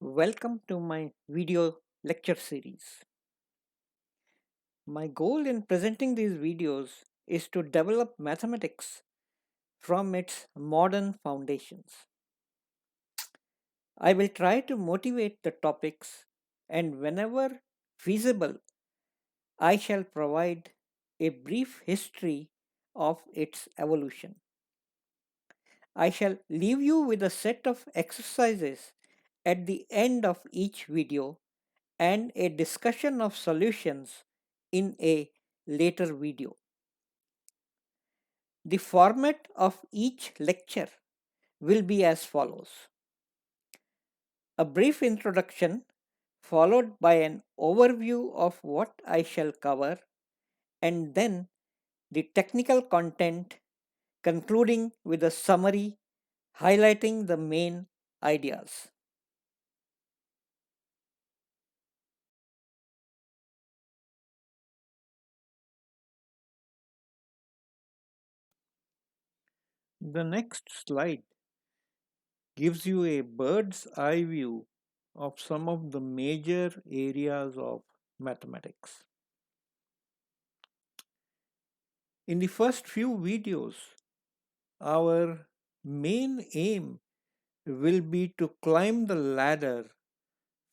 Welcome to my video lecture series. My goal in presenting these videos is to develop mathematics from its modern foundations. I will try to motivate the topics, and whenever feasible, I shall provide a brief history of its evolution. I shall leave you with a set of exercises at the end of each video and a discussion of solutions in a later video. The format of each lecture will be as follows: a brief introduction, followed by an overview of what I shall cover, and then the technical content, concluding with a summary highlighting the main ideas. The next slide gives you a bird's eye view of some of the major areas of mathematics. In the first few videos, our main aim will be to climb the ladder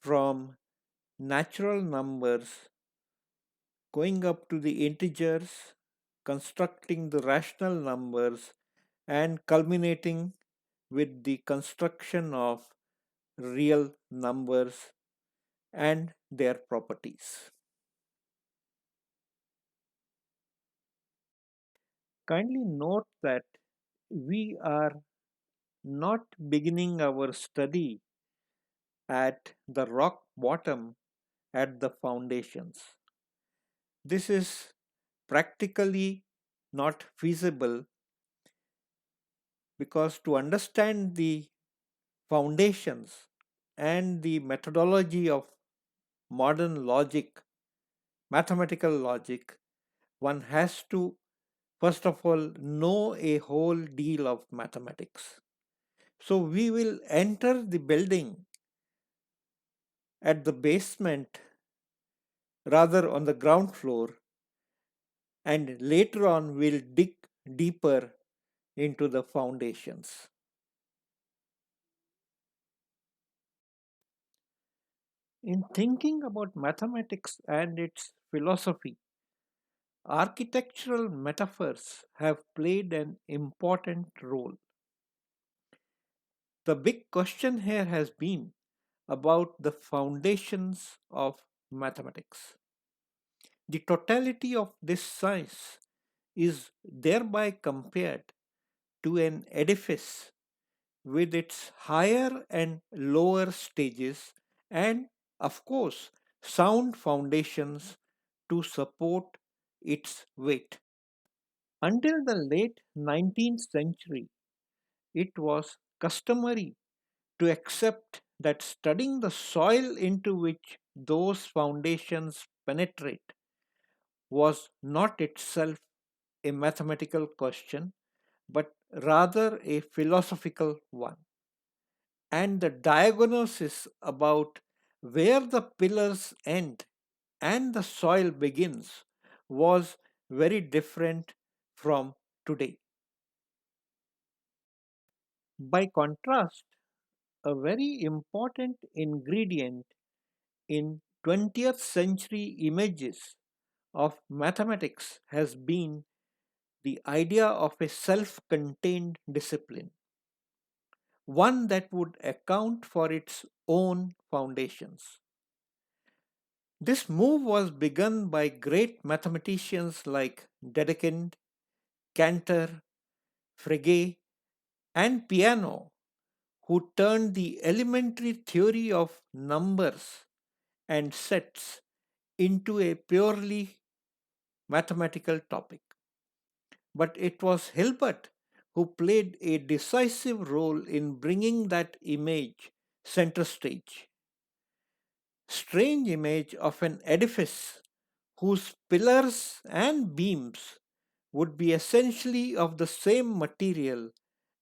from natural numbers, going up to the integers, constructing the rational numbers, and culminating with the construction of real numbers and their properties. Kindly note that we are not beginning our study at the rock bottom at the foundations. This is practically not feasible because to understand the foundations and the methodology of modern logic, mathematical logic, one has to first of all know a whole deal of mathematics. So we will enter the building at the basement, rather on the ground floor, and later on we'll dig deeper into the foundations. In thinking about mathematics and its philosophy, architectural metaphors have played an important role. The big question here has been about the foundations of mathematics. The totality of this science is thereby compared to an edifice with its higher and lower stages and, of course, sound foundations to support its weight. Until the late 19th century, it was customary to accept that studying the soil into which those foundations penetrate was not itself a mathematical question, but rather a philosophical one. And the diagnosis about where the pillars end and the soil begins was very different from today. By contrast, a very important ingredient in 20th century images of mathematics has been the idea of a self contained discipline, one that would account for its own foundations. This move was begun by great mathematicians like Dedekind, Cantor, Frege, and Peano, who turned the elementary theory of numbers and sets into a purely mathematical topic. But it was Hilbert who played a decisive role in bringing that image center stage. Strange image of an edifice whose pillars and beams would be essentially of the same material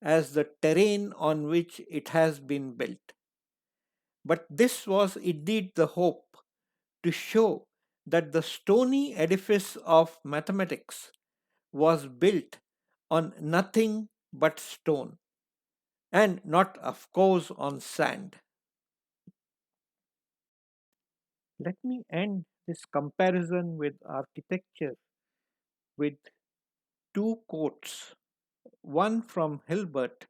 as the terrain on which it has been built. But this was indeed the hope, to show that the stony edifice of mathematics was built on nothing but stone, and not, of course, on sand. Let me end this comparison with architecture with two quotes, one from Hilbert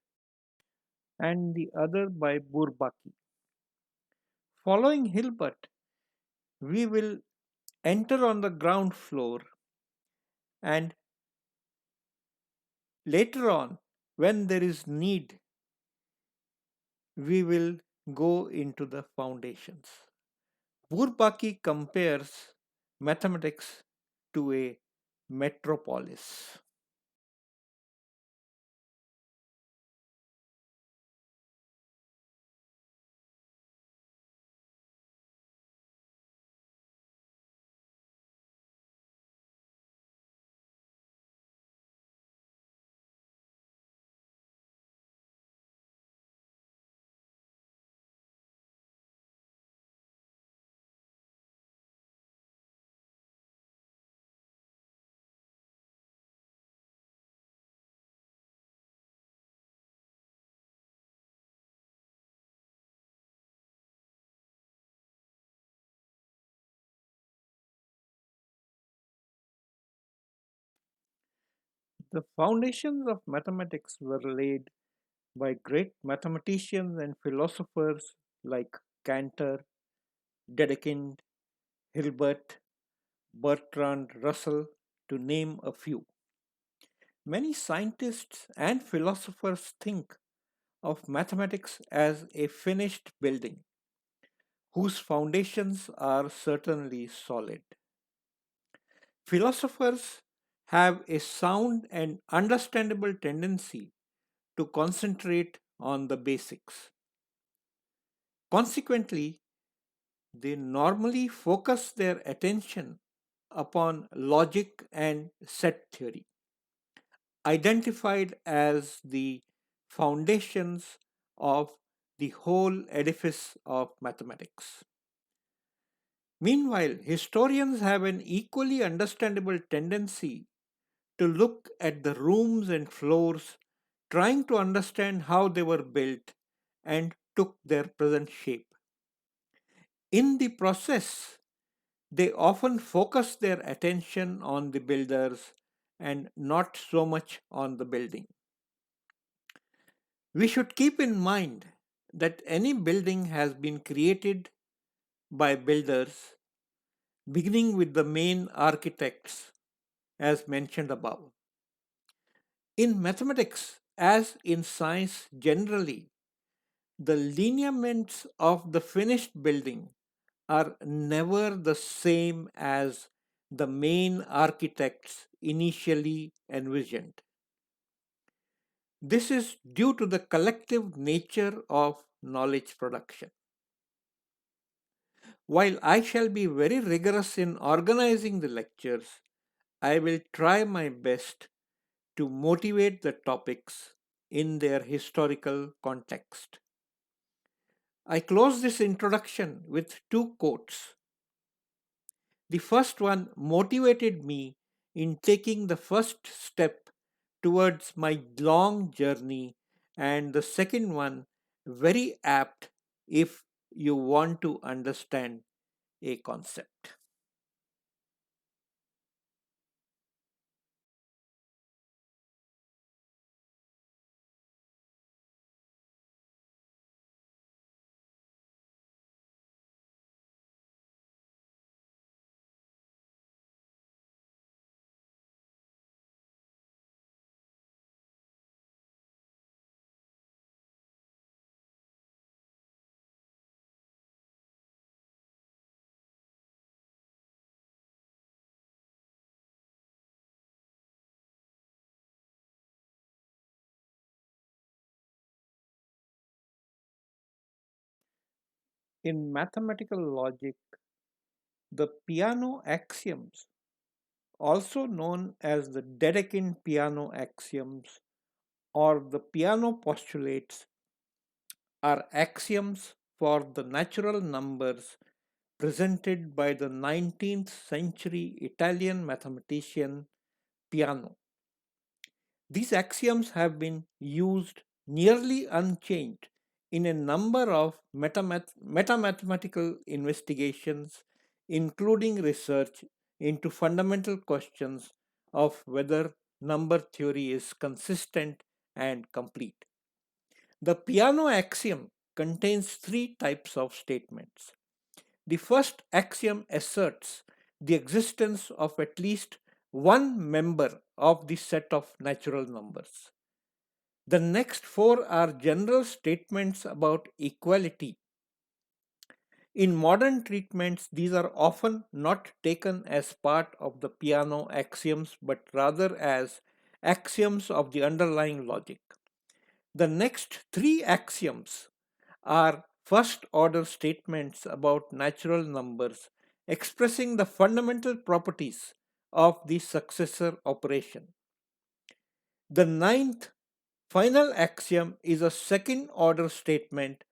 and the other by Bourbaki. Following Hilbert, we will enter on the ground floor, and later on, when there is need, we will go into the foundations. Bourbaki compares mathematics to a metropolis. The foundations of mathematics were laid by great mathematicians and philosophers like Cantor, Dedekind, Hilbert, Bertrand Russell, to name a few. Many scientists and philosophers think of mathematics as a finished building whose foundations are certainly solid. Philosophers have a sound and understandable tendency to concentrate on the basics. Consequently, they normally focus their attention upon logic and set theory, identified as the foundations of the whole edifice of mathematics. Meanwhile, historians have an equally understandable tendency to look at the rooms and floors, trying to understand how they were built and took their present shape. In the process, they often focus their attention on the builders and not so much on the building. We should keep in mind that any building has been created by builders, beginning with the main architects, as mentioned above. In mathematics, as in science generally, the lineaments of the finished building are never the same as the main architects initially envisioned. This is due to the collective nature of knowledge production. While I shall be very rigorous in organizing the lectures, I will try my best to motivate the topics in their historical context. I close this introduction with two quotes. The first one motivated me in taking the first step towards my long journey, and the second one very apt if you want to understand a concept. In mathematical logic, the Peano axioms, also known as the Dedekind Peano axioms or the Peano postulates, are axioms for the natural numbers presented by the 19th century Italian mathematician Peano. These axioms have been used nearly unchanged in a number of metamathematical investigations, including research into fundamental questions of whether number theory is consistent and complete. The Peano axiom contains three types of statements. The first axiom asserts the existence of at least one member of the set of natural numbers. The next four are general statements about equality. In modern treatments, these are often not taken as part of the Peano axioms but rather as axioms of the underlying logic. The next three axioms are first order statements about natural numbers expressing the fundamental properties of the successor operation. The ninth final axiom is a second order statement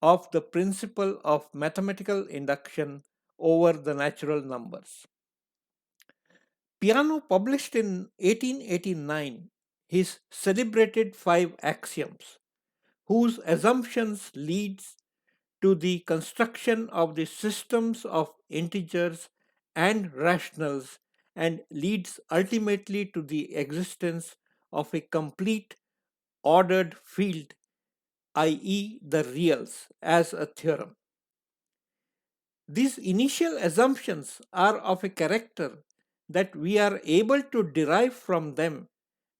of the principle of mathematical induction over the natural numbers. Peano published in 1889 his celebrated five axioms, whose assumptions leads to the construction of the systems of integers and rationals and leads ultimately to the existence of a complete ordered field, i.e., the reals, as a theorem. These initial assumptions are of a character that we are able to derive from them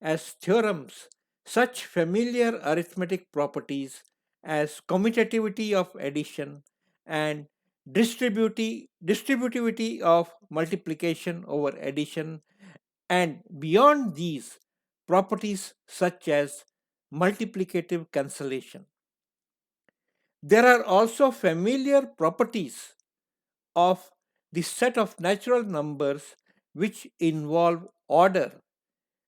as theorems such familiar arithmetic properties as commutativity of addition and distributivity of multiplication over addition, and beyond these, properties such as multiplicative cancellation. There are also familiar properties of the set of natural numbers which involve order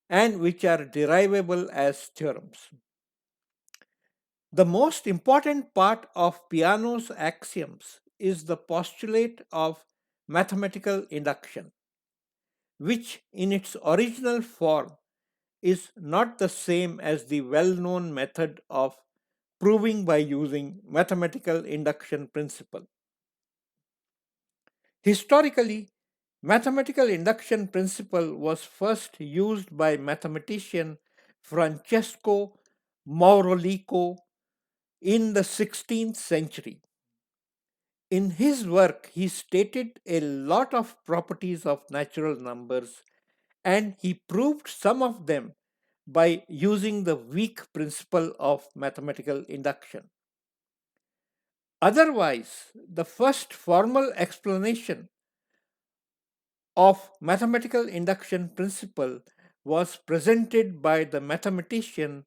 and which are derivable as theorems. The most important part of Peano's axioms is the postulate of mathematical induction, which in its original form is not the same as the well known method of proving by using mathematical induction principle. Historically, mathematical induction principle was first used by mathematician Francesco Maurolico in the 16th century. In his work, he stated a lot of properties of natural numbers and he proved some of them by using the weak principle of mathematical induction. Otherwise, the first formal explanation of mathematical induction principle was presented by the mathematician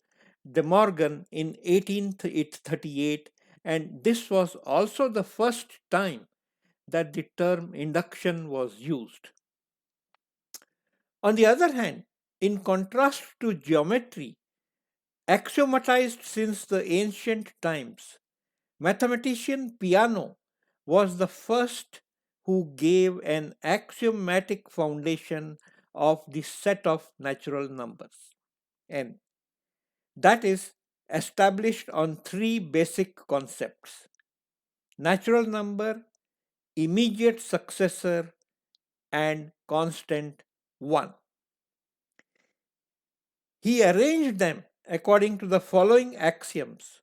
De Morgan in 1838, and this was also the first time that the term induction was used. On the other hand, in contrast to geometry, axiomatized since the ancient times, mathematician Peano was the first who gave an axiomatic foundation of the set of natural numbers, n, that is established on three basic concepts: natural number, immediate successor, and constant 1. He arranged them according to the following axioms,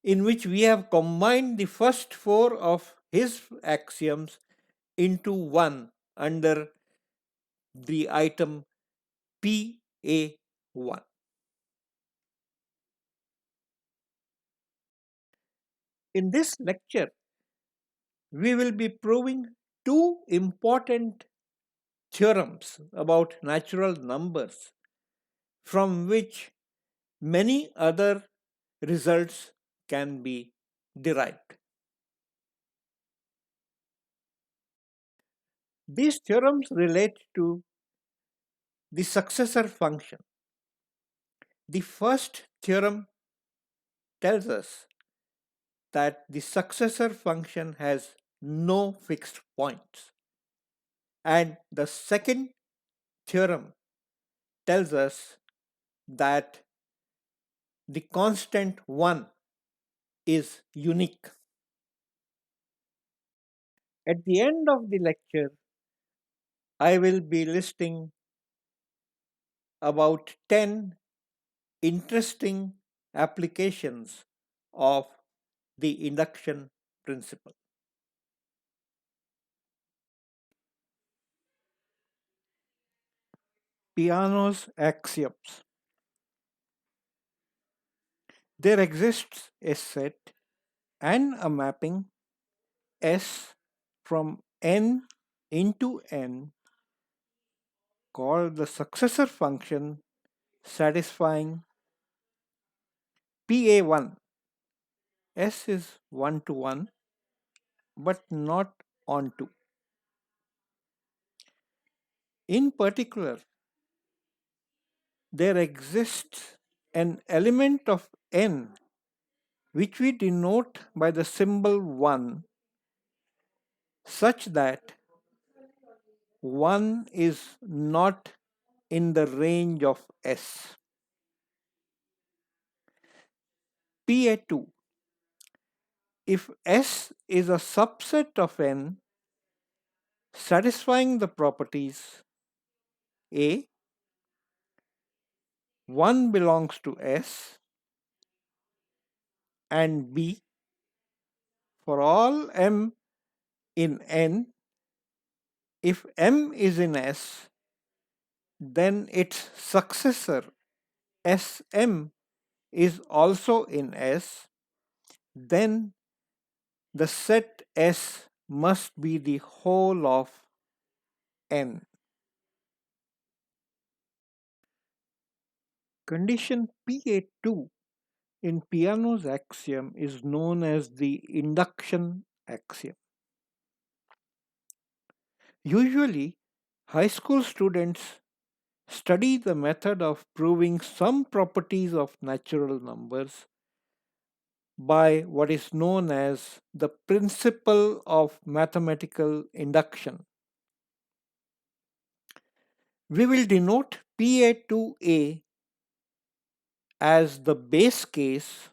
in which we have combined the first four of his axioms into one under the item PA1. In this lecture, we will be proving two important theorems about natural numbers from which many other results can be derived. These theorems relate to the successor function. The first theorem tells us that the successor function has no fixed points. And the second theorem tells us that the constant 1 is unique. At the end of the lecture, I will be listing about 10 interesting applications of the induction principle. Peano's axioms. There exists a set and a mapping S from n into n called the successor function satisfying PA1. S is 1 to 1 but not onto. In particular, there exists an element of n which we denote by the symbol 1 such that 1 is not in the range of S. PA2. If S is a subset of n satisfying the properties A, 1 belongs to S, and B, for all m in n, if m is in S, then its successor Sm is also in S, then the set S must be the whole of n. Condition PA2 in Peano's axiom is known as the induction axiom. Usually, high school students study the method of proving some properties of natural numbers by what is known as the principle of mathematical induction. We will denote PA2A as the base case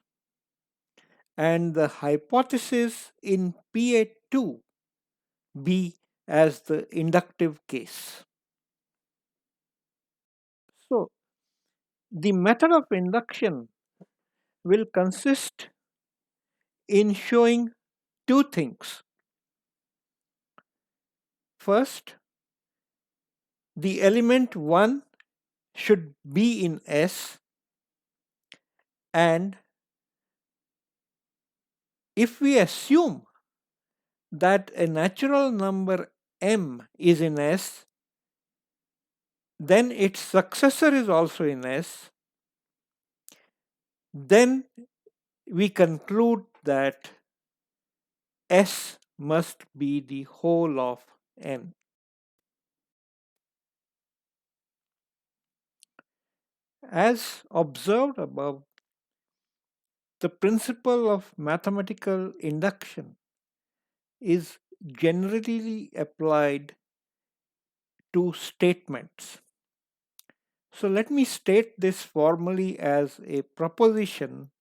and the hypothesis in PA2B as the inductive case. So, the method of induction will consist in showing two things. First, the element 1 should be in S, and if we assume that a natural number m is in S, then its successor is also in S, then we conclude that S must be the whole of n. As observed above, the principle of mathematical induction is generally applied to statements. So let me state this formally as a proposition,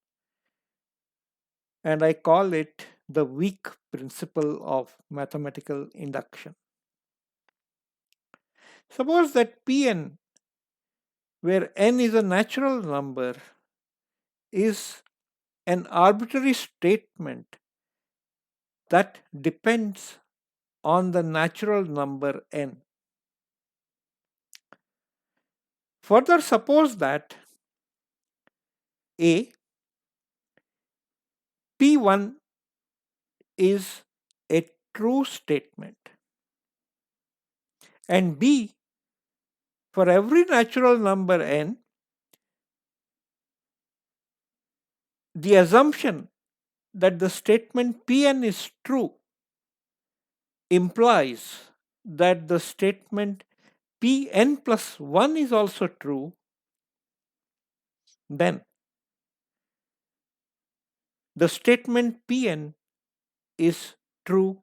and I call it the weak principle of mathematical induction. Suppose that Pn, where n is a natural number, is an arbitrary statement that depends on the natural number n. Further, suppose that A, P1 is a true statement, and B, for every natural number n, the assumption that the statement Pn is true implies that the statement Pn plus 1 is also true, then The statement Pn is true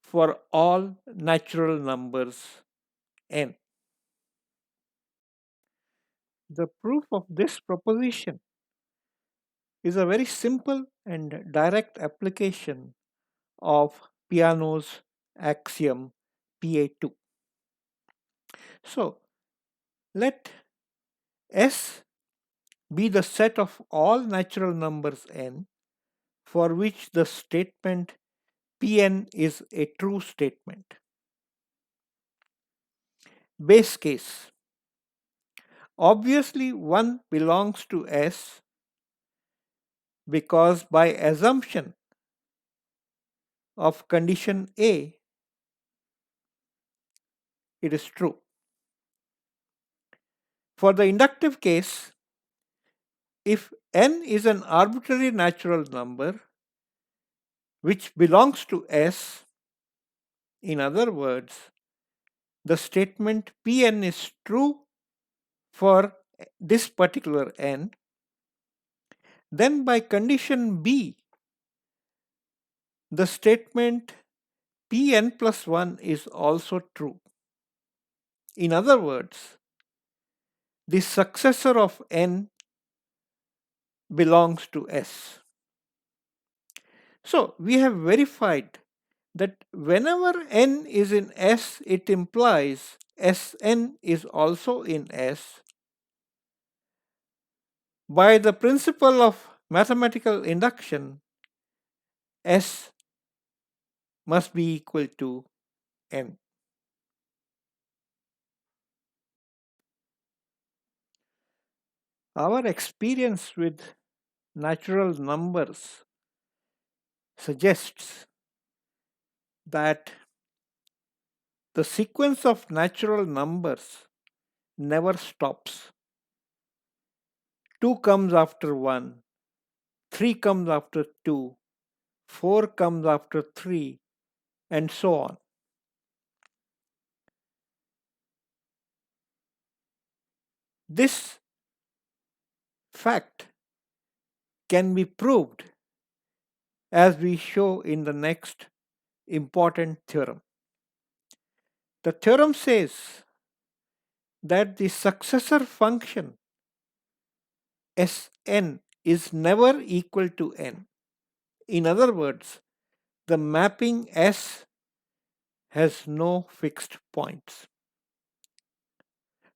for all natural numbers n. The proof of this proposition is a very simple and direct application of Peano's axiom Pa2. So let S be the set of all natural numbers n for which the statement Pn is a true statement. Base case. Obviously, 1 belongs to S because by assumption of condition A, it is true. For the inductive case, if n is an arbitrary natural number which belongs to S, in other words, the statement Pn is true for this particular n, then by condition B, the statement Pn plus 1 is also true. In other words, the successor of n belongs to S. So we have verified that whenever n is in S, it implies Sn is also in S by the principle of mathematical induction. S must be equal to n. Our experience with natural numbers suggests that the sequence of natural numbers never stops. 2 comes after 1, 3 comes after 2, 4 comes after 3, and so on. This fact can be proved as we show in the next important theorem. The theorem says that the successor function Sn is never equal to n. In other words, the mapping S has no fixed points.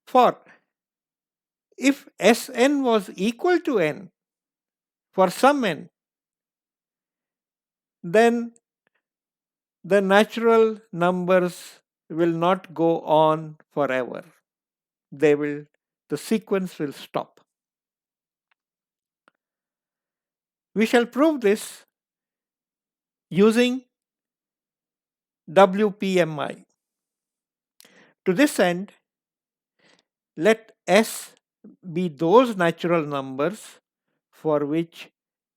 For if Sn was equal to n for some n, then the natural numbers will not go on forever. The sequence will stop. We shall prove this using WPMI. To this end, let S be those natural numbers for which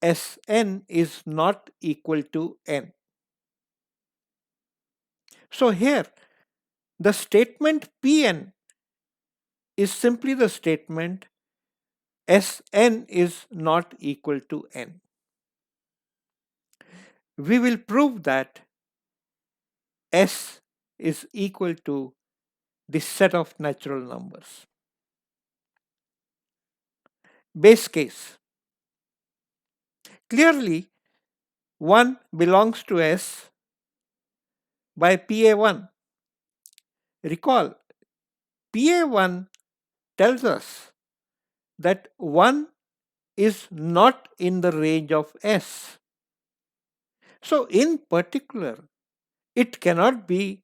Sn is not equal to n. So here, the statement Pn is simply the statement Sn is not equal to n. We will prove that S is equal to the set of natural numbers. Base case. Clearly, 1 belongs to S by PA1. Recall, PA1 tells us that 1 is not in the range of S. So, in particular, it cannot be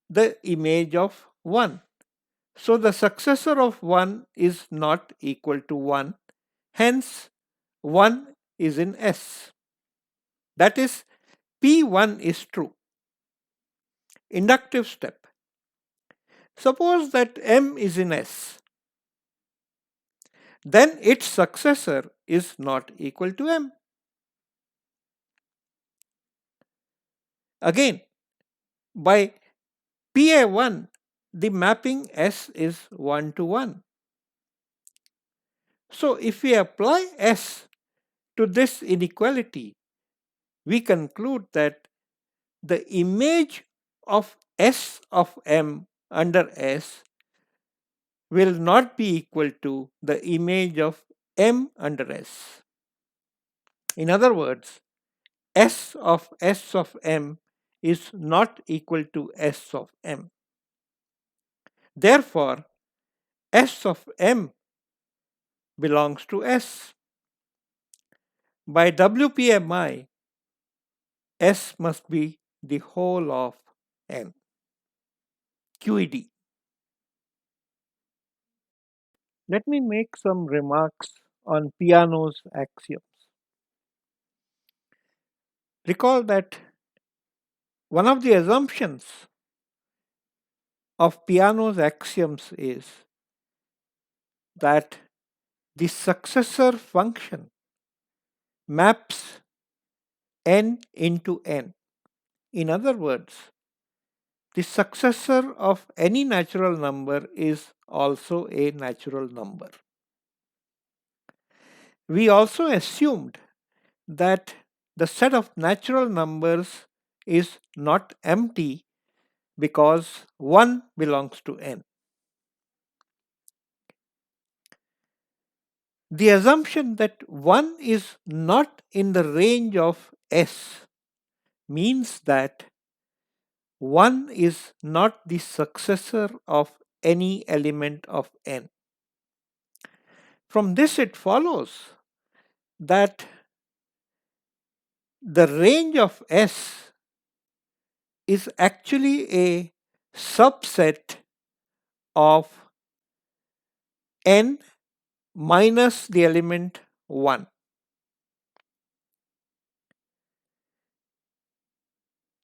the image of 1. So, the successor of 1 is not equal to 1. Hence, 1 is in S. That is, P1 is true. Inductive step. Suppose that M is in S. Then its successor is not equal to M. Again, by PA1, the mapping S is 1 to 1. So if we apply S to this inequality, we conclude that the image of S of M under S will not be equal to the image of M under S. In other words, S of M is not equal to S of M. Therefore, S of M belongs to S. By WPMI, S must be the whole of N. QED. Let me make some remarks on Peano's axioms. Recall that one of the assumptions of Peano's axioms is that the successor function maps n into n. In other words, the successor of any natural number is also a natural number. We also assumed that the set of natural numbers is not empty because 1 belongs to n. The assumption that 1 is not in the range of S means that 1 is not the successor of any element of n. From this, it follows that the range of S is actually a subset of n minus the element 1.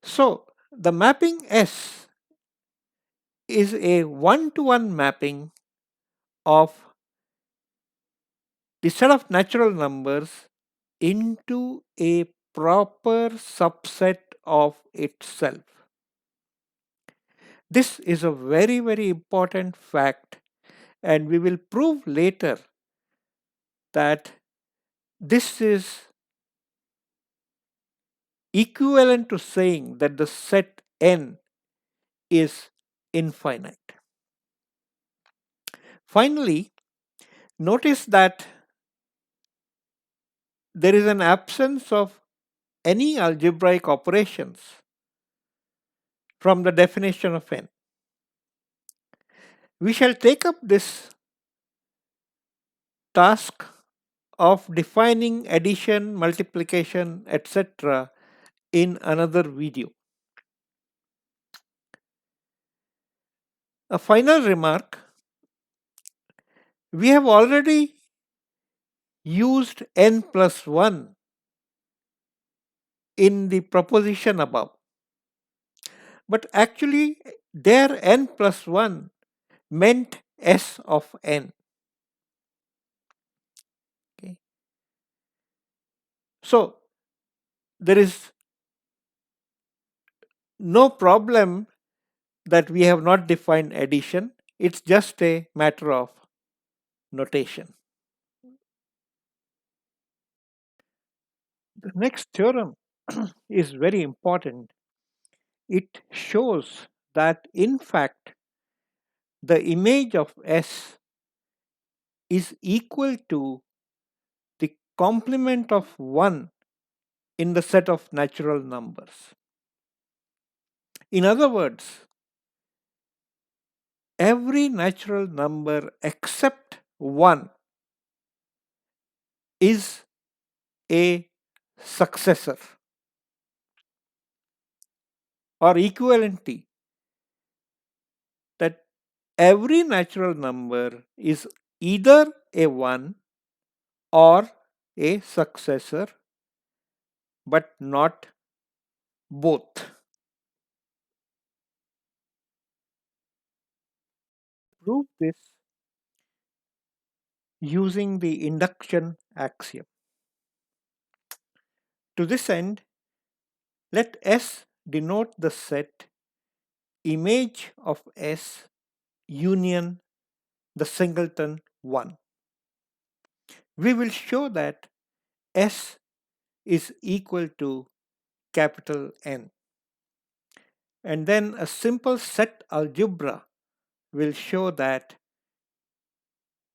So, the mapping S is a one-to-one mapping of the set of natural numbers into a proper subset of itself. This is a very, very important fact, and we will prove later that this is equivalent to saying that the set N is infinite. Finally, notice that there is an absence of any algebraic operations from the definition of N. We shall take up this task of defining addition, multiplication, etc. in another video. A final remark: we have already used n plus 1 in the proposition above, but actually there n plus 1 meant S of n. Okay. So there is no problem that we have not defined addition. It's just a matter of notation. The next theorem is very important. It shows that in fact the image of S is equal to the complement of 1 in the set of natural numbers. In other words, every natural number except 1 is a successor, or equivalently, that every natural number is either a 1 or a successor, but not both. Prove this using the induction axiom. To this end, let S denote the set image of S union the singleton 1. We will show that S is equal to capital N. And then a simple set algebra will show that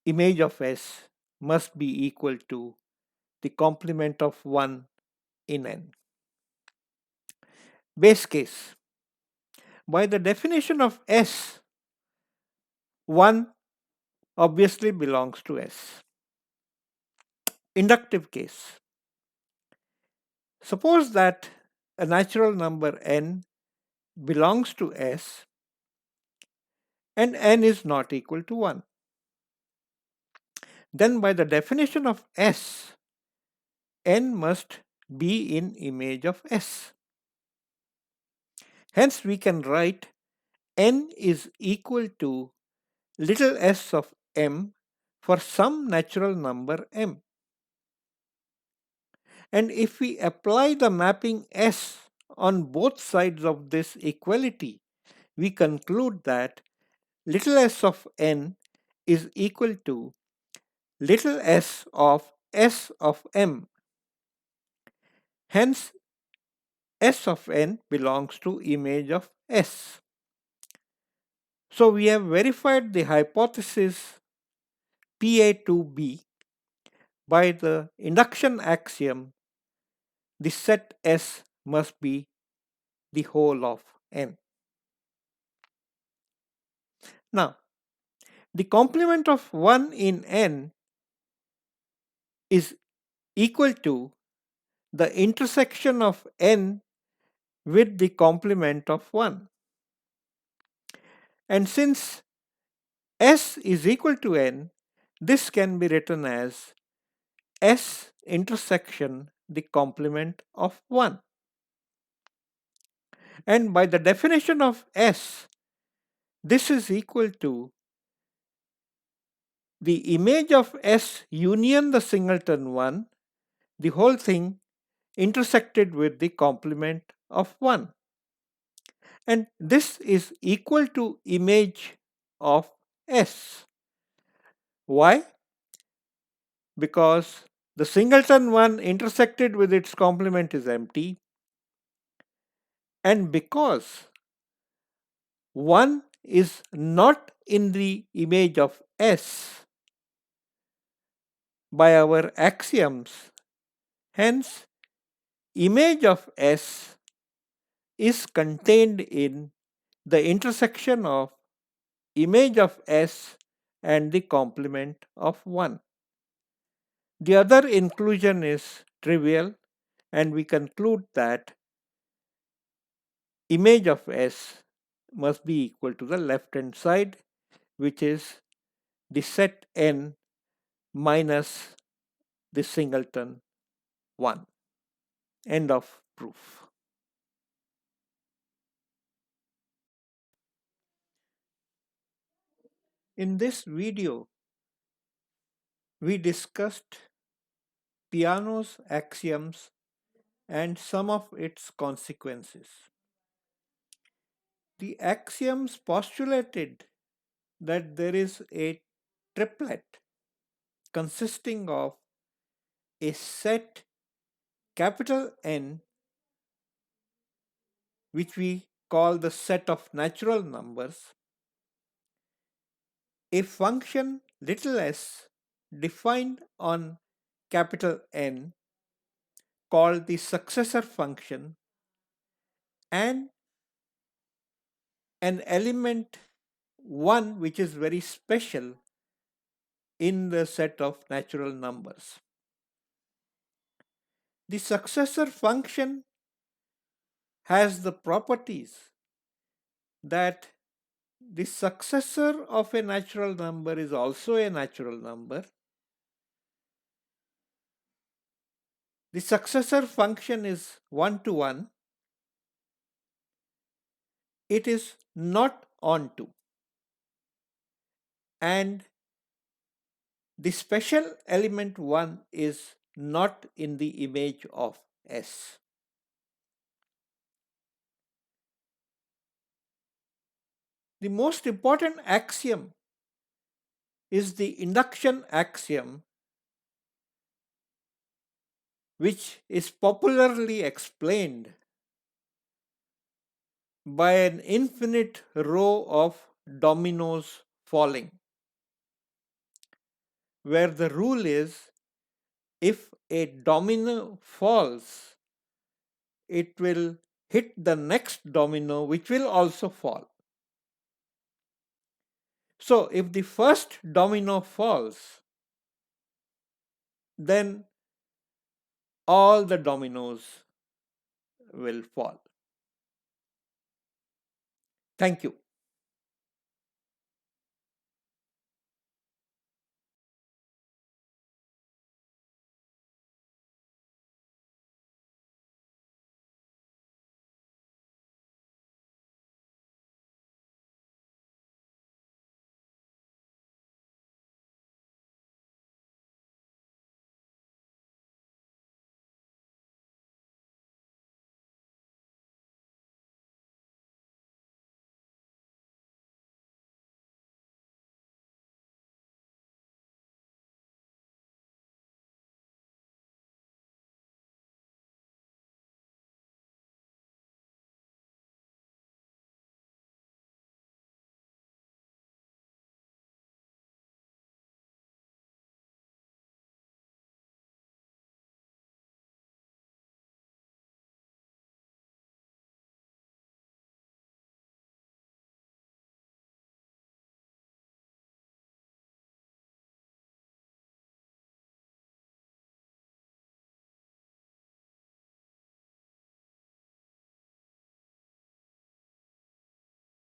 image of S must be equal to the complement of 1 in N. Base case. By the definition of S, 1 obviously belongs to S. Inductive case. Suppose that a natural number n belongs to S and n is not equal to 1. Then by the definition of S, n must be in image of S. Hence we can write n is equal to little s of m for some natural number m. And if we apply the mapping S on both sides of this equality, we conclude that little s of n is equal to little s of m. Hence, s of n belongs to image of S. So we have verified the hypothesis Pa2b by the induction axiom. The set S must be the whole of n. Now, the complement of 1 in n is equal to the intersection of n with the complement of 1. And since S is equal to n, this can be written as S intersection the complement of 1. And by the definition of S, this is equal to the image of S union the singleton 1, the whole thing intersected with the complement of 1. And this is equal to image of S. Why? Because the singleton 1 intersected with its complement is empty, and because 1 is not in the image of S by our axioms, hence image of S is contained in the intersection of image of S and the complement of 1. The other inclusion is trivial, and we conclude that image of S must be equal to the left hand side, which is the set n minus the singleton 1. End of proof. In this video, we discussed Peano's axioms and some of its consequences. The axioms postulated that there is a triplet consisting of a set capital N, which we call the set of natural numbers, a function little s defined on capital N called the successor function, and an element 1 which is very special in the set of natural numbers. The successor function has the properties that the successor of a natural number is also a natural number. The successor function is 1 to 1. It is not onto. And the special element 1 is not in the image of S. The most important axiom is the induction axiom, which is popularly explained by an infinite row of dominoes falling, where the rule is if a domino falls, it will hit the next domino, which will also fall. So, if the first domino falls, then all the dominoes will fall. Thank you.